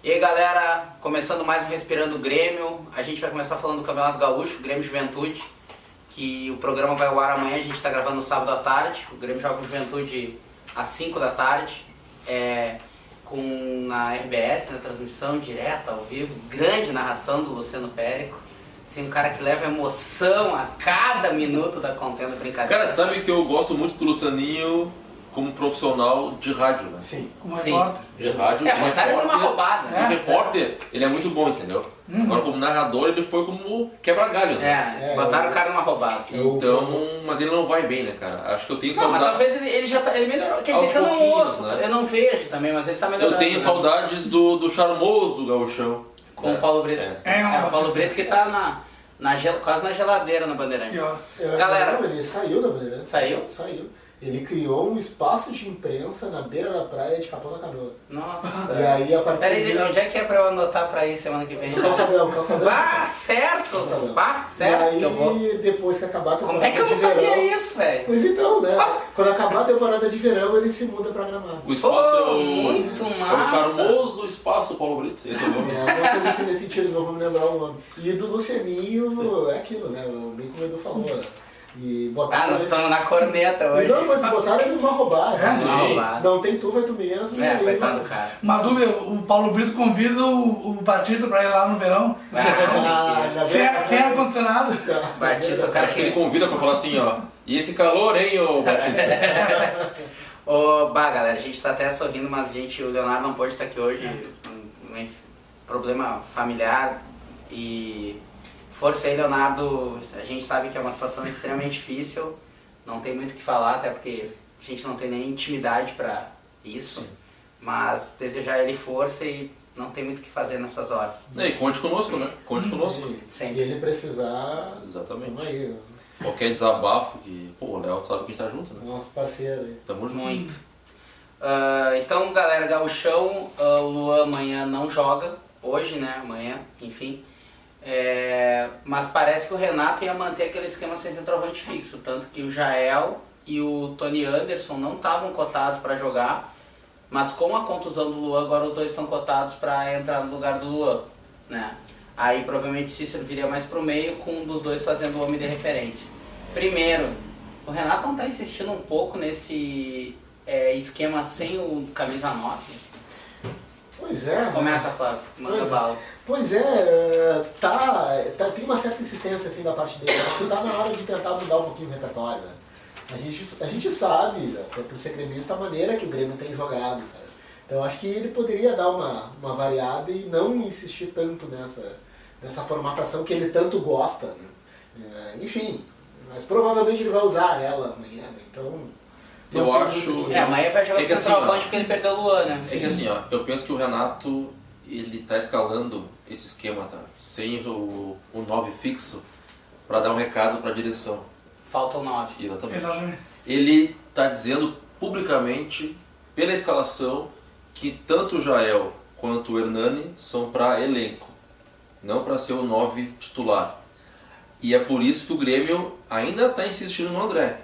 E aí galera, começando mais um Respirando Grêmio, a gente vai começar falando do Campeonato Gaúcho, Grêmio Juventude, que o programa vai ao ar amanhã, a gente está gravando no sábado à tarde, o Grêmio joga com Juventude às 5 da tarde, com na RBS, na transmissão direta, ao vivo, grande narração do Luciano Périco, assim, um cara que leva emoção a cada minuto da contenda, brincadeira. Cara, sabe que eu gosto muito do Lucianinho como profissional de rádio, né? Sim, como repórter. De rádio, botaram ele numa roubada. O repórter, ele é muito bom, entendeu? Agora como narrador, ele foi como quebra-galho, né? Botaram o cara numa roubada. Então, mas ele não vai bem, né, cara? Acho que eu tenho saudade. Mas talvez ele já tá, ele melhorou. Quer dizer que eu não ouço, né? Eu não vejo também, mas ele tá melhorando. Eu tenho saudades do charmoso gauchão. Com o Paulo Brito. O Paulo Brito que tá quase na geladeira na Bandeirantes. Galera, ele saiu da Bandeirantes. Saiu? Ele criou um espaço de imprensa na beira da praia de Capão da Canoa. Nossa. E aí, a partir Peraí, onde é que é pra eu anotar pra ir semana que vem? Calçadão. Certo! E aí, que eu vou. Depois que acabar a temporada Como é que eu não sabia isso, velho? Pois então, né? Quando acabar a temporada de verão, ele se muda pra Gramado. O espaço muito é o massa. charmoso espaço Paulo Brito. Esse é o nome. Uma coisa assim nesse sentido, não vou me lembrar o nome. E do Lucianinho, é aquilo, né? Bem como o Edu falou, né? E botaram nós estamos na corneta hoje. Não, mas botaram ele numa roubada. Não tem tu, vai tu mesmo. Coitado do cara. Uma dúvida, o Paulo Brito convida o Batista pra ir lá no verão. Sem ar-condicionado. Batista, o cara acho que ele convida pra falar assim, ó. E esse calor, hein, ô Batista? Galera, a gente tá até sorrindo, mas o Leonardo não pôde estar aqui hoje. Um problema familiar e... Força aí, Leonardo, a gente sabe que é uma situação extremamente difícil, não tem muito o que falar, até porque a gente não tem nem intimidade para isso, mas desejar ele força e não tem muito o que fazer nessas horas. E conte conosco, né? Conte conosco. Se ele precisar, exatamente. Vamos aí. Qualquer desabafo que, o Léo sabe que a gente tá junto, né? Nosso parceiro aí. Tamo junto. Muito. Então, galera, Gauchão, o Luan amanhã não joga, hoje, né, amanhã, enfim. Mas parece que o Renato ia manter aquele esquema sem centroavante fixo, tanto que o Jael e o Tony Anderson não estavam cotados para jogar, mas com a contusão do Luan, agora os dois estão cotados para entrar no lugar do Luan, né? Aí provavelmente Cícero viria mais pro meio, com um dos dois fazendo o homem de referência. Primeiro, o Renato não está insistindo um pouco nesse esquema sem o camisa 9? Pois é. Começa, Flávio, manda bala. Pois tem uma certa insistência assim da parte dele. Acho que tá na hora de tentar mudar um pouquinho o repertório, né? A gente sabe, até por ser gremista, a maneira que o Grêmio tem jogado, sabe? Então acho que ele poderia dar uma variada e não insistir tanto nessa formatação que ele tanto gosta, né? Enfim, mas provavelmente ele vai usar ela amanhã, né? Então... Eu acho... amanhã vai jogar com centroavante porque ele perdeu o Luan, né? É que assim, ó, eu penso que o Renato, ele tá escalando esse esquema, tá? Sem o 9 fixo, pra dar um recado pra direção. Falta o 9. Exatamente. Ele tá dizendo publicamente, pela escalação, que tanto o Jael quanto o Hernani são pra elenco, não pra ser o 9 titular. E é por isso que o Grêmio ainda tá insistindo no André.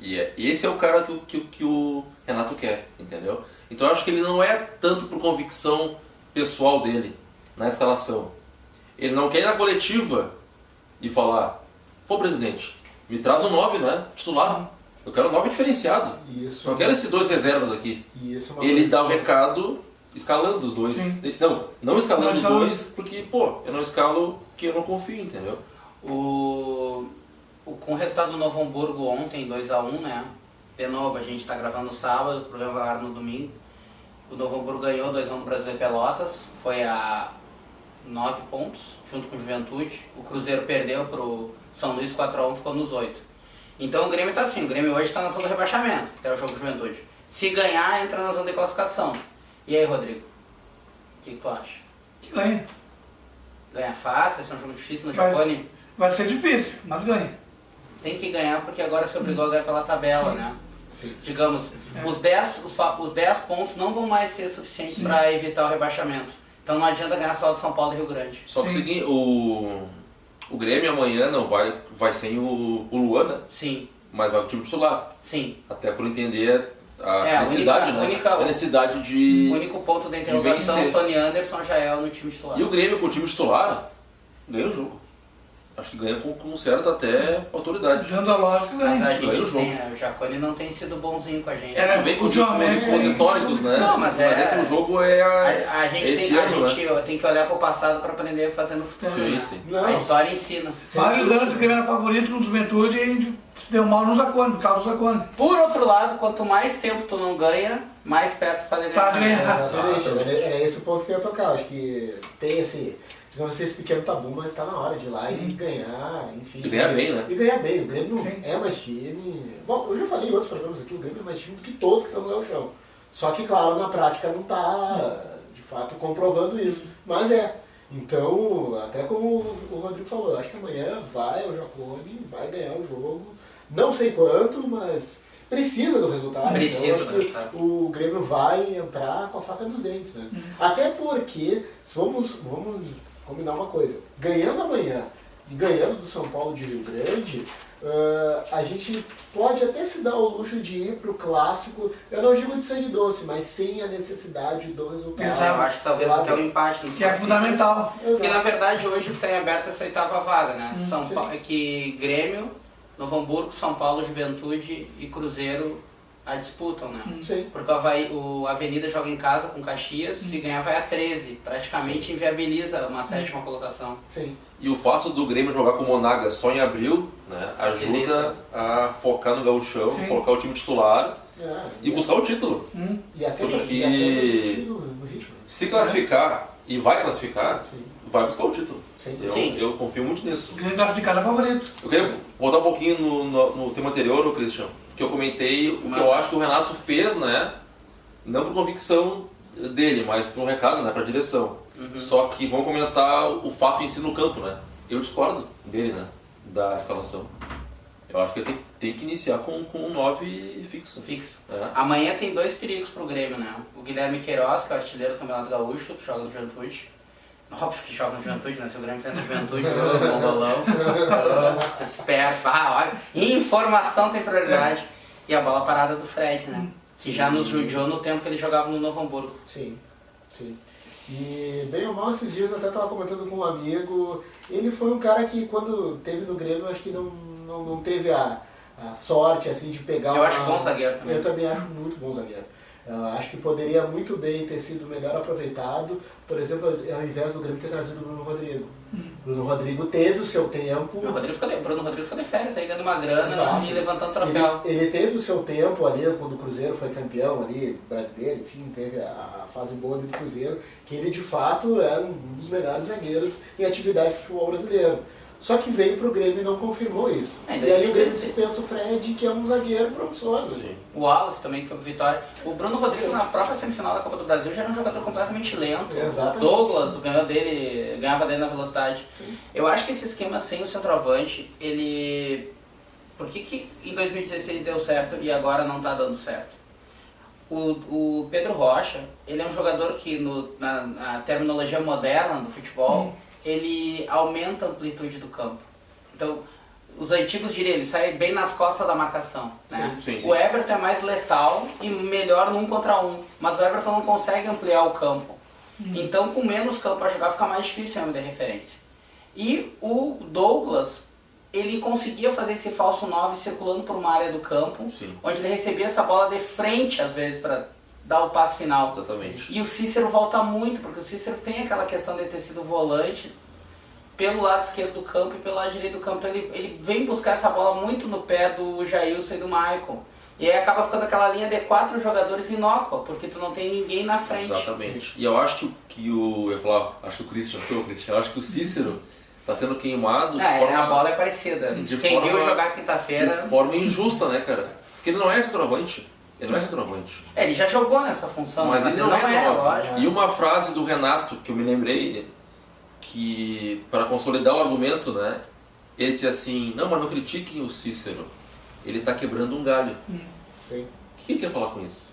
E esse é o cara que o Renato quer, entendeu? Então eu acho que ele não é tanto por convicção pessoal dele na escalação. Ele não quer ir na coletiva e falar: pô, presidente, me traz um 9, né? Titular. Eu quero um 9 diferenciado. Isso. Não quero esses dois reservas aqui. Ele dá o recado escalando os dois. Sim. Não escalando os dois, porque, pô, eu não escalo que eu não confio, entendeu? Com o resultado do Novo Hamburgo ontem, 2-1, né? De novo, a gente está gravando no sábado, o programa vai ao ar no domingo. O Novo Hamburgo ganhou 2-1 no Brasil e Pelotas, foi a 9 pontos, junto com o Juventude. O Cruzeiro perdeu para o São Luís 4-1, ficou nos 8. Então o Grêmio está assim, o Grêmio hoje está na zona do rebaixamento, até o jogo do Juventude. Se ganhar, entra na zona de classificação. E aí, Rodrigo? O que tu acha? Que ganha. Ganha fácil, esse é um jogo difícil no Japão. Vai ser difícil, mas ganha. Tem que ganhar porque agora se obrigou a ganhar pela tabela, Sim. né? Sim. Digamos, os 10 pontos não vão mais ser suficientes para evitar o rebaixamento. Então não adianta ganhar só do São Paulo e Rio Grande. Só que o seguinte, o Grêmio amanhã não vai sem o Luan, né? Sim. Mas vai com o time titular. Sim. Até por entender a necessidade, a necessidade de o único ponto da interrogação, Tony Anderson já é no time titular. E o Grêmio com o time titular ganha o jogo. Acho que ganha com certa até autoridade. Dando a lógica, ganha. Mas a gente tem, o Jaconi não tem sido bonzinho com a gente. Vem com os históricos, né? Não, mas é que o jogo é a gente tem que olhar para o passado para aprender a fazer no futuro. Sim, né? sim. A história ensina. Vários anos de Grêmio era favorito com o Juventude e a gente se deu mal no Jaconi, por causa do Jaconi. Por outro lado, quanto mais tempo tu não ganha, mais perto tu tá de ganhar. Exatamente, era esse o ponto que eu ia tocar. Acho que tem digamos assim, esse pequeno tabu, mas está na hora de ir lá e ganhar, enfim. E ganhar bem, né? E ganhar bem. O Grêmio é mais time. Bom, eu já falei em outros programas aqui, o Grêmio é mais time do que todos que estão no Gauchão. Só que, claro, na prática não está, de fato, comprovando isso. Mas é. Então, até como o Rodrigo falou, acho que amanhã vai o Jaconi, vai ganhar o jogo. Não sei quanto, mas precisa do resultado. Precisa então, acho que o Grêmio vai entrar com a faca nos dentes, né? Até porque, vamos combinar uma coisa, ganhando amanhã e ganhando do São Paulo de Rio Grande, a gente pode até se dar o luxo de ir para o clássico, eu não digo de sangue doce, mas sem a necessidade do resultado. Eu acho que talvez até o empate. Que é fundamental. Porque na verdade hoje tem aberta essa 8ª vaga, né? São Paulo, que Grêmio, Novo Hamburgo, São Paulo, Juventude e Cruzeiro a disputam, né? Sim. Porque o Avenida joga em casa com Caxias e ganhar vai a 13. Praticamente inviabiliza uma 7ª colocação. Sim. E o fato do Grêmio jogar com o Monagas só em abril, né, ajuda a focar no gauchão, colocar o time titular e buscar o título. E até porque no ritmo. Se classificar, e vai classificar, vai buscar o título. Sim. Eu confio muito nisso. O Grêmio classificado é favorito. Eu queria voltar um pouquinho no tema anterior, Christian, que eu comentei o que eu acho que o Renato fez, né? Não por convicção dele, mas por um recado, né? Para a direção. Só que vamos comentar o fato em si no campo, né? Eu discordo dele, né? Da escalação. Eu acho que ele tem que iniciar com um 9 fixo. É. Amanhã tem 2 perigos pro Grêmio, né? O Guilherme Queiroz, que é o artilheiro do Campeonato Gaúcho, que joga no Juventude. Óbvio que joga no Juventude, né? Se o Grêmio enfrenta o Juventude, no bolão. Esperto. Olha. Informação tem prioridade. E a bola parada do Fred, né? Que já nos judiou no tempo que ele jogava no Novo Hamburgo. Sim. E bem ou mal, esses dias eu até estava comentando com um amigo, ele foi um cara que quando teve no Grêmio, acho que não teve a sorte assim, de pegar Eu acho bom zagueiro também. Eu também acho muito bom zagueiro. Acho que poderia muito bem ter sido melhor aproveitado, por exemplo, ao invés do Grêmio ter trazido o Bruno Rodrigo. Bruno Rodrigo teve o seu tempo. Bruno Rodrigo foi de férias, aí ganhando uma grana. Exato. E levantando troféu. Ele teve o seu tempo ali, quando o Cruzeiro foi campeão ali, brasileiro, enfim, teve a fase boa ali do Cruzeiro, que ele de fato era um dos melhores zagueiros em atividade de futebol brasileiro. Só que veio pro Grêmio e não confirmou isso. E aí o Grêmio dispensa o Fred, que é um zagueiro promissor. O Wallace também, que foi pro Vitória. O Bruno Rodrigo, na própria semifinal da Copa do Brasil, já era um jogador completamente lento. Exatamente. Douglas ganhava dele na velocidade. Sim. Eu acho que esse esquema sem o centroavante, ele... Por que em 2016 deu certo e agora não tá dando certo? O Pedro Rocha, ele é um jogador que, na terminologia moderna do futebol, ele aumenta a amplitude do campo. Então, os antigos diriam, ele sai bem nas costas da marcação. Né? Sim. O Everton é mais letal e melhor no 1 contra 1, mas o Everton não consegue ampliar o campo. Então, com menos campo a jogar, fica mais difícil a de referência. E o Douglas, ele conseguia fazer esse falso 9 circulando por uma área do campo, onde ele recebia essa bola de frente, às vezes, para dar o passe final. Exatamente. E o Cícero volta muito, porque o Cícero tem aquela questão de ter sido volante pelo lado esquerdo do campo e pelo lado direito do campo. Então ele vem buscar essa bola muito no pé do Jailson e do Michael. E aí acaba ficando aquela linha de 4 jogadores inócua, porque tu não tem ninguém na frente. Exatamente. E eu acho que eu ia falar, acho que o Christian, eu acho que o Cícero está sendo queimado de forma... a bola é parecida. Quem viu jogar quinta-feira... De forma injusta, né, cara? Porque ele não é centroavante. Ele não é centroavante. Ele já jogou nessa função, mas ele não é, lógico. E uma frase do Renato, que eu me lembrei, que para consolidar o argumento, né, ele disse assim, não, mas não critiquem o Cícero, ele está quebrando um galho. Sim. O que ele quer falar com isso?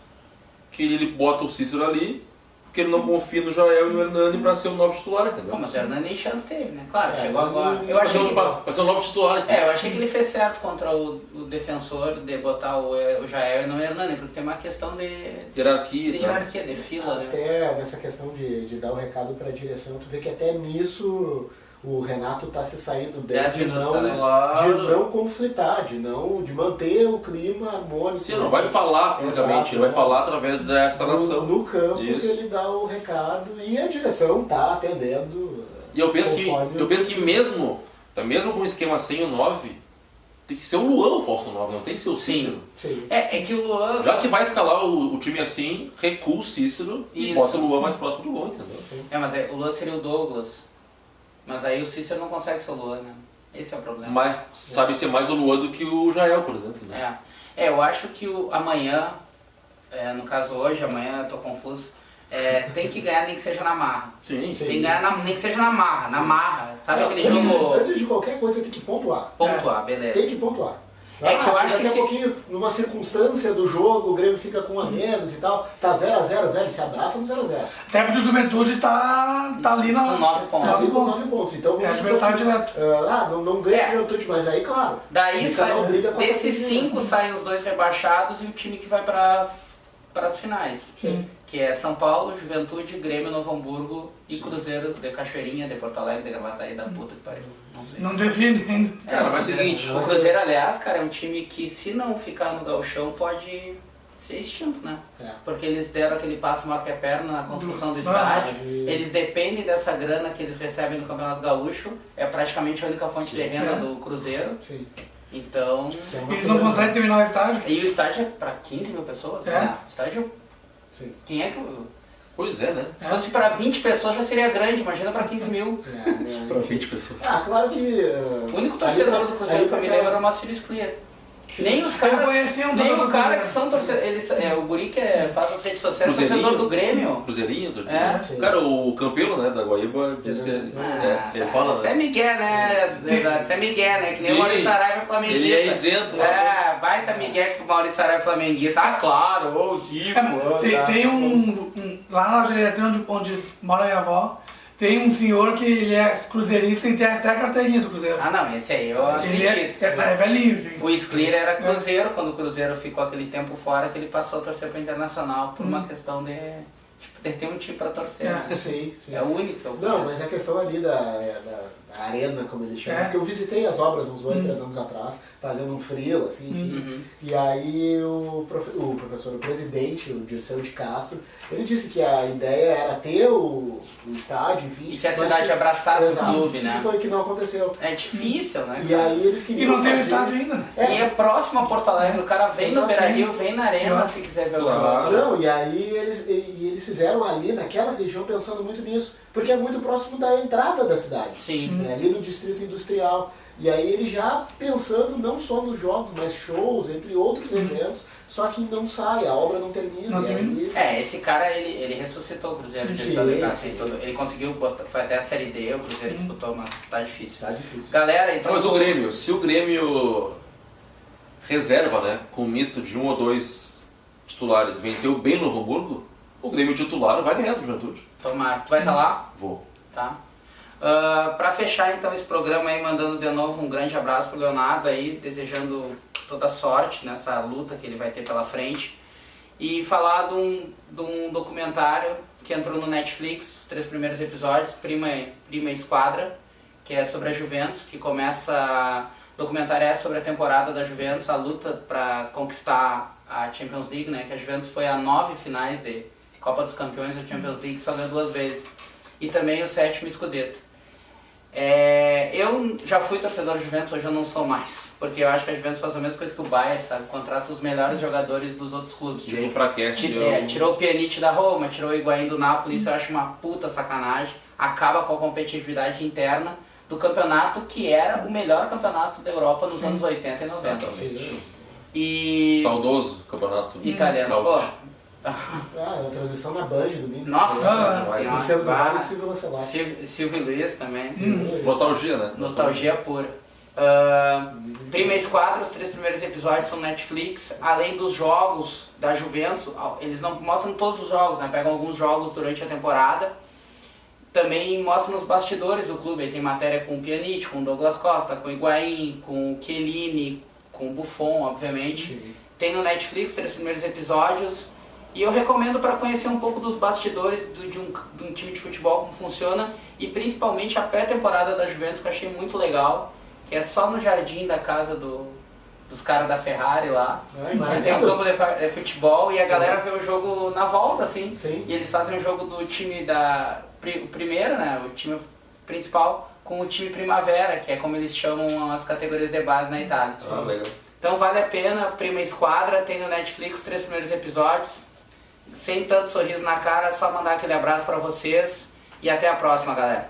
Que ele bota o Cícero ali porque ele não confia no Jael e no Hernani pra ser o novo titular, entendeu? Pô, mas o Hernani nem chance teve, né? Claro, chegou agora. Eu Vai achei ser o novo titular, entendeu? eu achei que ele fez certo contra o defensor de botar o Jael e não o Hernani, porque tem uma questão de Hierarquia, hierarquia, de fila, né? Até nessa questão de dar o recado para a direção, tu vê que até nisso o Renato está se saindo bem 10 de minutos, não, tá, né? de não conflitar, de manter o clima harmônico. Sim, não vai falar publicamente, ele vai falar através da instalação. No campo que Isso. ele dá o recado e a direção está atendendo. E eu penso que mesmo com o esquema sem o 9, tem que ser o Luan o falso 9, não tem que ser o Cícero. Sim. É que o Luan... Já que vai escalar o time assim, recua o Cícero e Isso. bota o Luan mais próximo do gol, entendeu? mas o Luan seria o Douglas. Mas aí o Cícero não consegue ser o Luan, né? Esse é o problema. Mas sabe ser mais o Luan do que o Jael, por exemplo. Né? Eu acho que amanhã, no caso hoje, amanhã eu tô confuso, tem que ganhar nem que seja na marra. Sim. Tem que ganhar nem que seja na marra. Sabe aquele antes, jogo... Antes de qualquer coisa, você tem que pontuar. Pontuar, beleza. Tem que pontuar. É que eu acho daqui que a pouquinho, numa circunstância do jogo, o Grêmio fica com um a menos e tal, tá 0x0, velho, se abraça no 0x0. Até porque o Juventude tá ali na... Com 9 pontos. Tá com 9 pontos. Então, É adversário direto. não ganha o Juventude, mas aí, claro. Daí fica na briga com a desses categoria. 5 saem os 2 rebaixados e o time que vai para as finais. Sim. Que é São Paulo, Juventude, Grêmio, Novo Hamburgo e Cruzeiro de Cachoeirinha, de Porto Alegre, de Gravataí, da puta que pariu. Não sei. Não define ainda. Cara, mas é o seguinte... O Cruzeiro, aliás, cara, é um time que se não ficar no gauchão pode ser extinto, né? Porque eles deram aquele passo maior que a perna na construção do estádio. Eles dependem dessa grana que eles recebem do Campeonato Gaúcho. É praticamente a única fonte de renda do Cruzeiro. Sim. Então... Eles não conseguem terminar o estádio. E o estádio é pra 15 mil pessoas? Né? O estádio... Sim. Quem é que... Pois é, né? Se fosse pra 20 pessoas já seria grande, imagina pra 15 mil. Pra 20 pessoas. Claro que... O único torcedor do Cruzeiro que eu me lembro era o Marcelo Sclier. Nem os caras, nem o cara que são torcedores, o guri que faz as redes sociais, é torcedor do Grêmio. Cruzeirinho, É. Cara, o Campelo, né, da Guaíba, disse que ele fala, Você é né? Miguel, né? Você é Miguel, né? Que nem o Maurício Saraiva é flamenguista. Ele é isento. Baita Miguel que o Maurício Saraiva é flamenguista. Ah, claro, ô Zico. Tem lá na Algeria, onde mora minha avó, tem um senhor que ele é cruzeirista e tem até a carteirinha do Cruzeiro. Ah, não, esse aí eu Ele acredito. é velhinho, sim. O Sclier era Cruzeiro, quando o Cruzeiro ficou aquele tempo fora, que ele passou a torcer para Internacional por uma questão de ter um time para torcer. Né? Sim. É o único que eu Não, conheço. mas a questão ali da arena, como eles chamam, porque eu visitei as obras uns 2, 3 anos atrás, fazendo um freela, assim, enfim. E aí o professor, o presidente, o Dirceu de Castro, ele disse que a ideia era ter o estádio, enfim. E que a cidade abraçasse o clube, né? Que foi o que não aconteceu. É difícil, né? E aí eles E queriam não tem o fazer... estádio ainda. E é próximo a Porto Alegre, o cara vem no Beira-Rio, vem na arena se quiser ver o jogo. Não, e aí eles fizeram ali naquela região pensando muito nisso, porque é muito próximo da entrada da cidade. Sim. Né, ali no Distrito Industrial. E aí ele já pensando não só nos jogos, mas shows, entre outros eventos, só que não sai, a obra não termina. Não termina. Esse cara, ele ressuscitou o Cruzeiro de ele conseguiu botar, foi até a Série D, o Cruzeiro disputou, mas tá difícil. Tá difícil. Galera, então... Mas o Grêmio, se o Grêmio reserva, né, com um misto de 1 ou 2 titulares, venceu bem no Novo Hamburgo, o Grêmio titular vai ganhar do Juventude. Tomara. Tu vai estar lá? Vou. Tá. Para fechar então esse programa aí, mandando de novo um grande abraço pro Leonardo aí, desejando toda sorte nessa luta que ele vai ter pela frente. E falar de um documentário que entrou no Netflix, os 3 primeiros episódios, Prima Esquadra, que é sobre a Juventus, que começa... O documentário é sobre a temporada da Juventus, a luta para conquistar a Champions League, né? Que a Juventus foi a 9 finais de Copa dos Campeões da Champions League, só ganhou 2 vezes. E também o 7º Scudetto. Eu já fui torcedor da Juventus, hoje eu não sou mais. Porque eu acho que a Juventus faz a mesma coisa que o Bayern, sabe? Contrata os melhores jogadores dos outros clubes. E enfraquece. Tirou o Pjanic da Roma, tirou o Higuaín do Napoli, isso eu acho uma puta sacanagem. Acaba com a competitividade interna do campeonato, que era o melhor campeonato da Europa nos anos 80 e 90. E... Saudoso campeonato italiano. Pô, a transmissão na Band domingo. nossa Luciano senhora. Vale e Silvio Lancelotti. Silvio Luiz também. Nostalgia, né? Nostalgia pura. Prima Esquadra, os 3 primeiros episódios são Netflix, além dos jogos da Juventus, eles não mostram todos os jogos, né? Pegam alguns jogos durante a temporada, também mostram os bastidores do clube, aí tem matéria com o Pjanic, com o Douglas Costa, com o Higuaín, com o Chiellini, com o Buffon, obviamente. Sim. Tem no Netflix 3 primeiros episódios, e eu recomendo para conhecer um pouco dos bastidores de um time de futebol, como funciona, e principalmente a pré-temporada da Juventus, que eu achei muito legal, que é só no jardim da casa dos caras da Ferrari lá. Tem um campo de futebol e a galera vê o jogo na volta, assim. Sim. E eles fazem o jogo do time o primeiro, né, o time principal, com o time Primavera, que é como eles chamam as categorias de base na Itália. Legal. Então vale a pena, Prima Esquadra, tem no Netflix 3 primeiros episódios. Sem tanto sorriso na cara, é só mandar aquele abraço pra vocês e até a próxima, galera.